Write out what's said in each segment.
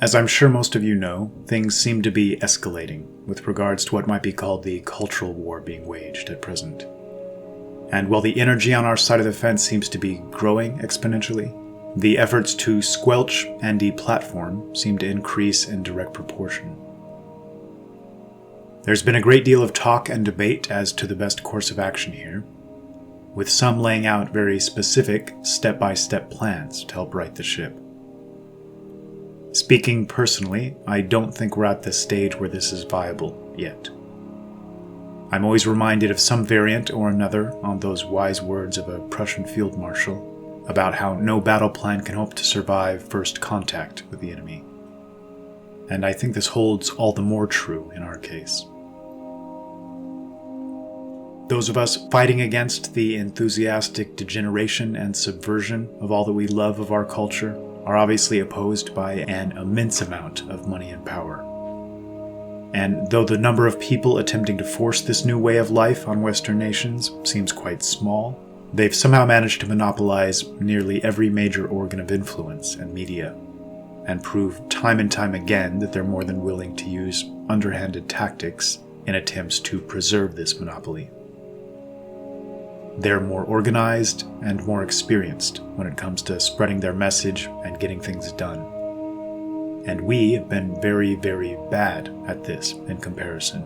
As I'm sure most of you know, things seem to be escalating with regards to what might be called the cultural war being waged at present. And while the energy on our side of the fence seems to be growing exponentially, the efforts to squelch and deplatform seem to increase in direct proportion. There's been a great deal of talk and debate as to the best course of action here, with some laying out very specific step-by-step plans to help right the ship. Speaking personally, I don't think we're at the stage where this is viable yet. I'm always reminded of some variant or another on those wise words of a Prussian field marshal about how no battle plan can hope to survive first contact with the enemy. And I think this holds all the more true in our case. Those of us fighting against the enthusiastic degeneration and subversion of all that we love of our culture are obviously opposed by an immense amount of money and power. And though the number of people attempting to force this new way of life on Western nations seems quite small, they've somehow managed to monopolize nearly every major organ of influence and media, and prove time and time again that they're more than willing to use underhanded tactics in attempts to preserve this monopoly. They're more organized and more experienced when it comes to spreading their message and getting things done. And we have been very, very bad at this in comparison.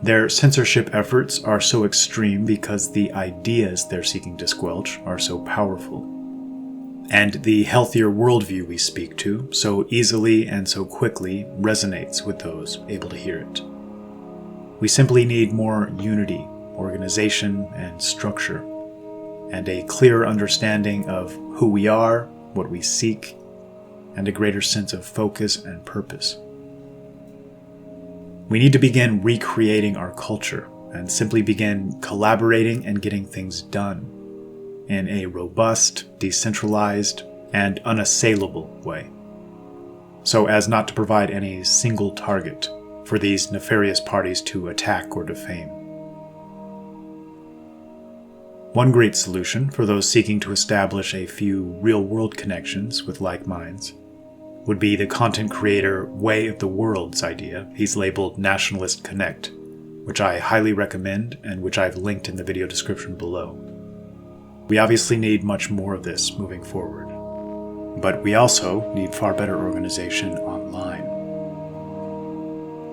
Their censorship efforts are so extreme because the ideas they're seeking to squelch are so powerful. And the healthier worldview we speak to so easily and so quickly resonates with those able to hear it. We simply need more unity, organization, and structure, and a clearer understanding of who we are, what we seek, and a greater sense of focus and purpose. We need to begin recreating our culture and simply begin collaborating and getting things done in a robust, decentralized, and unassailable way, so as not to provide any single target for these nefarious parties to attack or defame. One great solution for those seeking to establish a few real-world connections with like minds would be the content creator Way of the World's idea he's labeled Nationalist Connect, which I highly recommend and which I've linked in the video description below. We obviously need much more of this moving forward, but we also need far better organization online.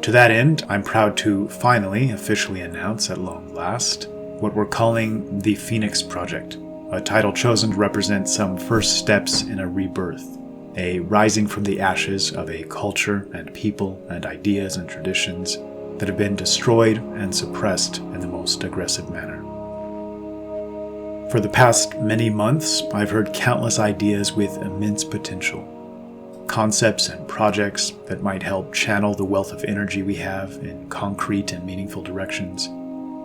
To that end, I'm proud to finally officially announce at long last what we're calling the Phoenix Project, a title chosen to represent some first steps in a rebirth, a rising from the ashes of a culture and people and ideas and traditions that have been destroyed and suppressed in the most aggressive manner. For the past many months, I've heard countless ideas with immense potential, concepts and projects that might help channel the wealth of energy we have in concrete and meaningful directions.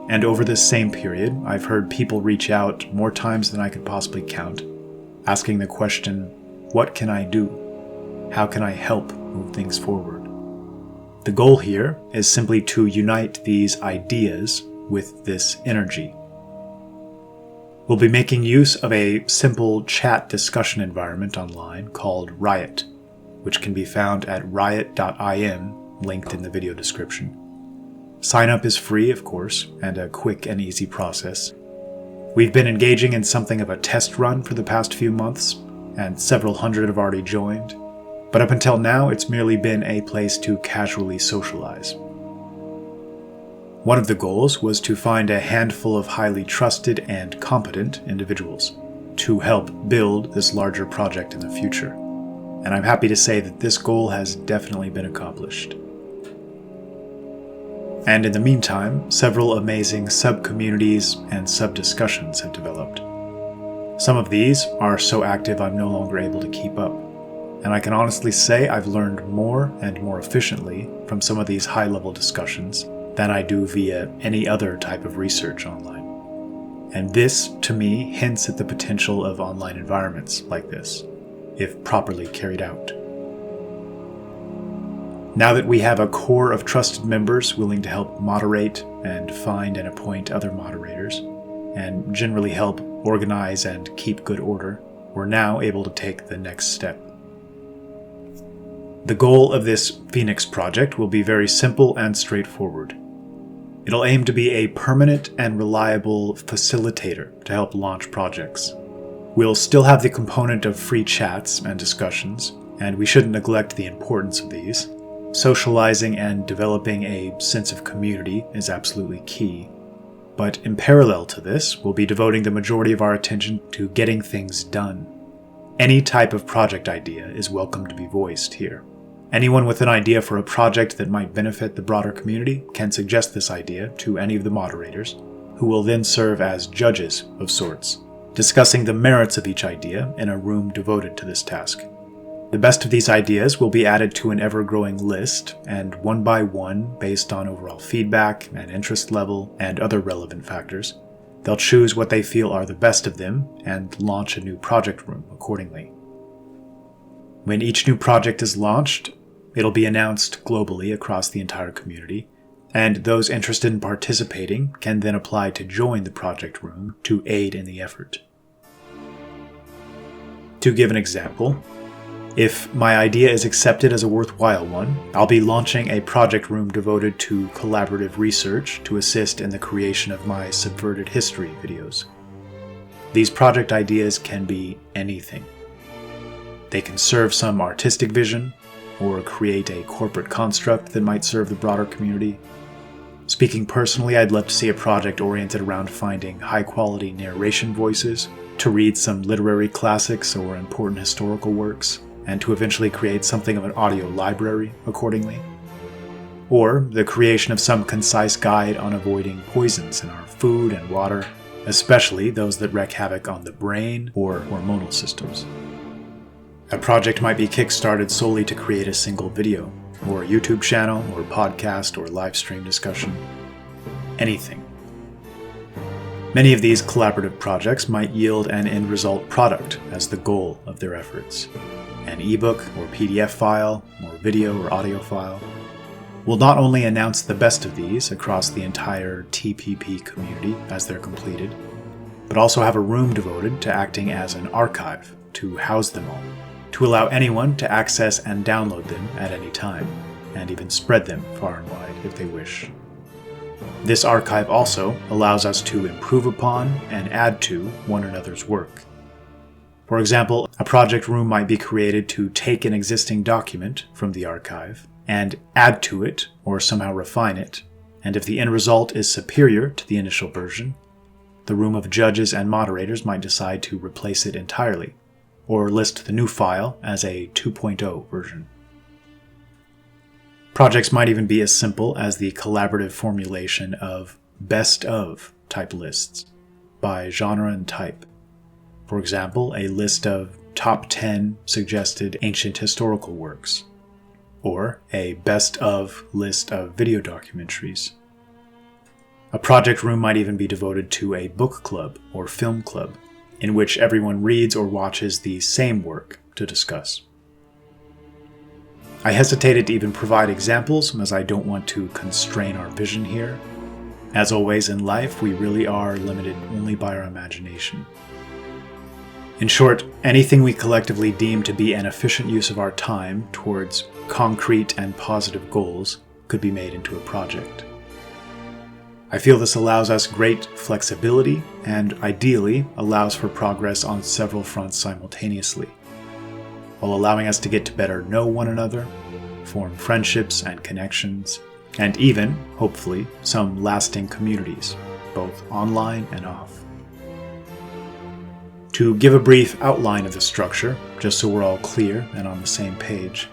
And over this same period, I've heard people reach out more times than I could possibly count, asking the question, what can I do? How can I help move things forward? The goal here is simply to unite these ideas with this energy. We'll be making use of a simple chat discussion environment online called Riot, which can be found at riot.im, linked in the video description. Sign up is free, of course, and a quick and easy process. We've been engaging in something of a test run for the past few months, and several hundred have already joined, but up until now it's merely been a place to casually socialize. One of the goals was to find a handful of highly trusted and competent individuals to help build this larger project in the future, and I'm happy to say that this goal has definitely been accomplished. And in the meantime, several amazing sub-communities and sub-discussions have developed. Some of these are so active I'm no longer able to keep up, and I can honestly say I've learned more and more efficiently from some of these high-level discussions than I do via any other type of research online. And this, to me, hints at the potential of online environments like this, if properly carried out. Now that we have a core of trusted members willing to help moderate and find and appoint other moderators, and generally help organize and keep good order, we're now able to take the next step. The goal of this Phoenix project will be very simple and straightforward. It'll aim to be a permanent and reliable facilitator to help launch projects. We'll still have the component of free chats and discussions, and we shouldn't neglect the importance of these. Socializing and developing a sense of community is absolutely key. But in parallel to this, we'll be devoting the majority of our attention to getting things done. Any type of project idea is welcome to be voiced here. Anyone with an idea for a project that might benefit the broader community can suggest this idea to any of the moderators, who will then serve as judges of sorts, discussing the merits of each idea in a room devoted to this task. The best of these ideas will be added to an ever-growing list, and one by one, based on overall feedback and interest level and other relevant factors, they'll choose what they feel are the best of them and launch a new project room accordingly. When each new project is launched, it'll be announced globally across the entire community, and those interested in participating can then apply to join the project room to aid in the effort. To give an example, if my idea is accepted as a worthwhile one, I'll be launching a project room devoted to collaborative research to assist in the creation of my subverted history videos. These project ideas can be anything. They can serve some artistic vision, or create a corporate construct that might serve the broader community. Speaking personally, I'd love to see a project oriented around finding high-quality narration voices to read some literary classics or important historical works, and to eventually create something of an audio library accordingly. Or the creation of some concise guide on avoiding poisons in our food and water, especially those that wreak havoc on the brain or hormonal systems. A project might be kickstarted solely to create a single video, or a YouTube channel, or podcast, or live stream discussion. Anything. Many of these collaborative projects might yield an end result product as the goal of their efforts. An ebook or PDF file, or video or audio file. We'll not only announce the best of these across the entire TPP community as they're completed, but also have a room devoted to acting as an archive to house them all, to allow anyone to access and download them at any time, and even spread them far and wide if they wish. This archive also allows us to improve upon and add to one another's work. For example, a project room might be created to take an existing document from the archive and add to it or somehow refine it, and if the end result is superior to the initial version, the room of judges and moderators might decide to replace it entirely, or list the new file as a 2.0 version. Projects might even be as simple as the collaborative formulation of best of type lists by genre and type. For example, a list of top 10 suggested ancient historical works, or a best of list of video documentaries. A project room might even be devoted to a book club or film club, in which everyone reads or watches the same work to discuss. I hesitated to even provide examples as I don't want to constrain our vision here. As always in life, we really are limited only by our imagination. In short, anything we collectively deem to be an efficient use of our time towards concrete and positive goals could be made into a project. I feel this allows us great flexibility and ideally allows for progress on several fronts simultaneously, while allowing us to get to better know one another, form friendships and connections, and even, hopefully, some lasting communities, both online and off. To give a brief outline of the structure, just so we're all clear and on the same page,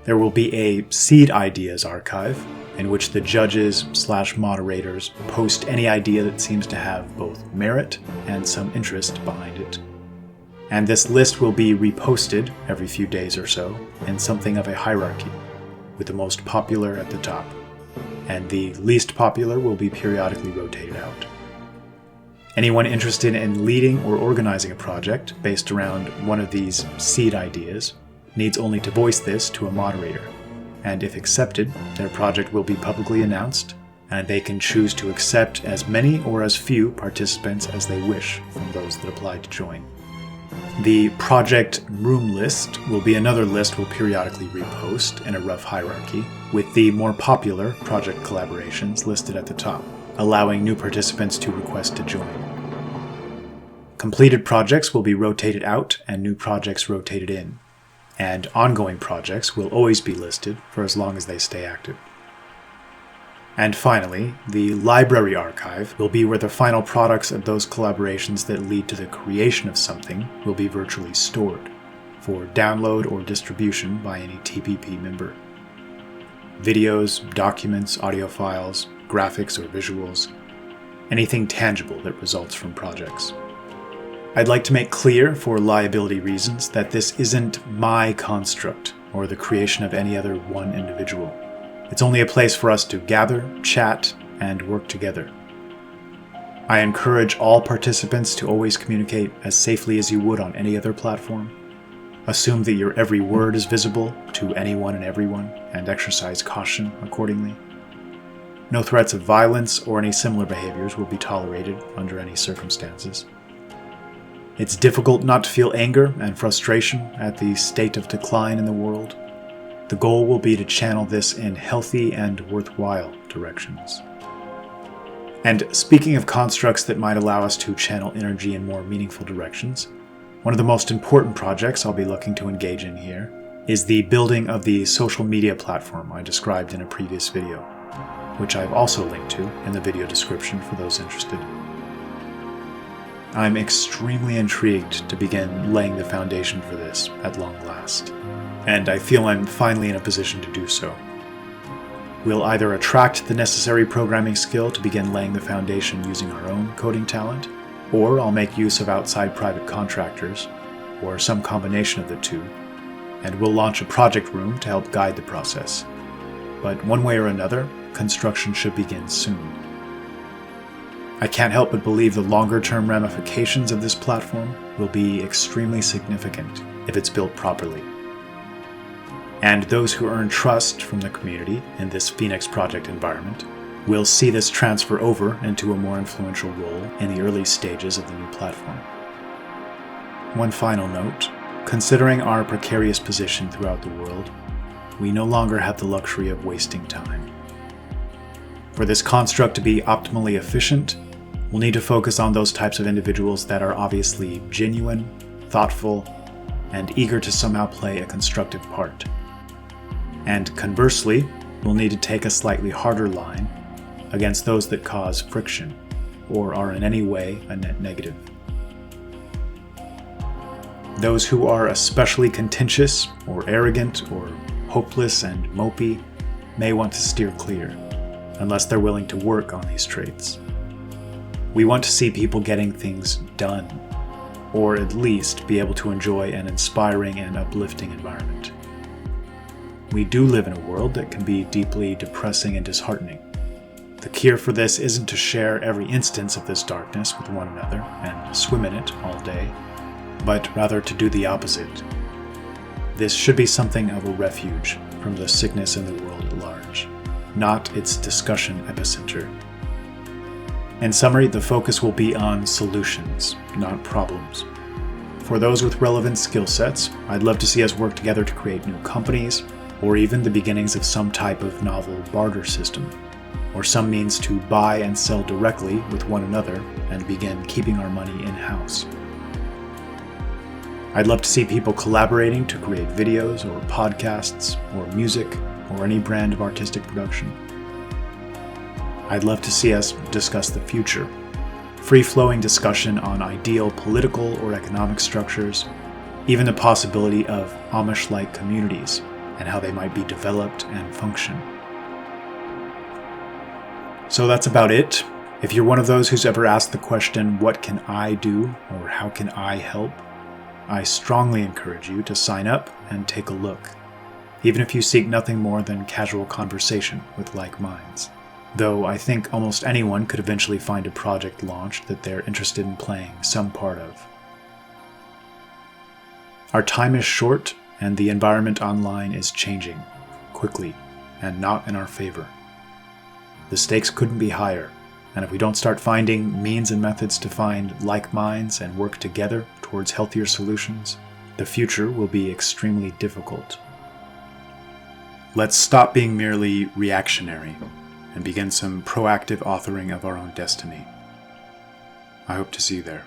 there will be a seed ideas archive in which the judges/moderators post any idea that seems to have both merit and some interest behind it. And this list will be reposted every few days or so in something of a hierarchy, with the most popular at the top, and the least popular will be periodically rotated out. Anyone interested in leading or organizing a project based around one of these seed ideas needs only to voice this to a moderator, and if accepted, their project will be publicly announced, and they can choose to accept as many or as few participants as they wish from those that apply to join. The project room list will be another list we'll periodically repost in a rough hierarchy, with the more popular project collaborations listed at the top, allowing new participants to request to join. Completed projects will be rotated out and new projects rotated in, and ongoing projects will always be listed for as long as they stay active. And finally, the library archive will be where the final products of those collaborations that lead to the creation of something will be virtually stored for download or distribution by any TPP member. Videos, documents, audio files, graphics or visuals, anything tangible that results from projects. I'd like to make clear, for liability reasons, that this isn't my construct or the creation of any other one individual. It's only a place for us to gather, chat, and work together. I encourage all participants to always communicate as safely as you would on any other platform. Assume that your every word is visible to anyone and everyone, and exercise caution accordingly. No threats of violence or any similar behaviors will be tolerated under any circumstances. It's difficult not to feel anger and frustration at the state of decline in the world. The goal will be to channel this in healthy and worthwhile directions. And speaking of constructs that might allow us to channel energy in more meaningful directions, one of the most important projects I'll be looking to engage in here is the building of the social media platform I described in a previous video, which I've also linked to in the video description for those interested. I'm extremely intrigued to begin laying the foundation for this at long last, and I feel I'm finally in a position to do so. We'll either attract the necessary programming skill to begin laying the foundation using our own coding talent, or I'll make use of outside private contractors, or some combination of the two, and we'll launch a project room to help guide the process. But one way or another, construction should begin soon. I can't help but believe the longer-term ramifications of this platform will be extremely significant if it's built properly. And those who earn trust from the community in this Phoenix project environment will see this transfer over into a more influential role in the early stages of the new platform. One final note, considering our precarious position throughout the world, we no longer have the luxury of wasting time. For this construct to be optimally efficient, we'll need to focus on those types of individuals that are obviously genuine, thoughtful, and eager to somehow play a constructive part. And conversely, we'll need to take a slightly harder line against those that cause friction or are in any way a net negative. Those who are especially contentious or arrogant or hopeless and mopey may want to steer clear, unless they're willing to work on these traits. We want to see people getting things done, or at least be able to enjoy an inspiring and uplifting environment. We do live in a world that can be deeply depressing and disheartening. The cure for this isn't to share every instance of this darkness with one another and swim in it all day, but rather to do the opposite. This should be something of a refuge from the sickness in the world at large, not its discussion epicenter. In summary, the focus will be on solutions, not problems. For those with relevant skill sets, I'd love to see us work together to create new companies, or even the beginnings of some type of novel barter system, or some means to buy and sell directly with one another and begin keeping our money in-house. I'd love to see people collaborating to create videos or podcasts or music or any brand of artistic production. I'd love to see us discuss the future, free-flowing discussion on ideal political or economic structures, even the possibility of Amish-like communities and how they might be developed and function. So that's about it. If you're one of those who's ever asked the question, what can I do or how can I help? I strongly encourage you to sign up and take a look, even if you seek nothing more than casual conversation with like minds. Though I think almost anyone could eventually find a project launched that they're interested in playing some part of. Our time is short, and the environment online is changing, quickly, and not in our favor. The stakes couldn't be higher, and if we don't start finding means and methods to find like minds and work together towards healthier solutions, the future will be extremely difficult. Let's stop being merely reactionary and begin some proactive authoring of our own destiny. I hope to see you there.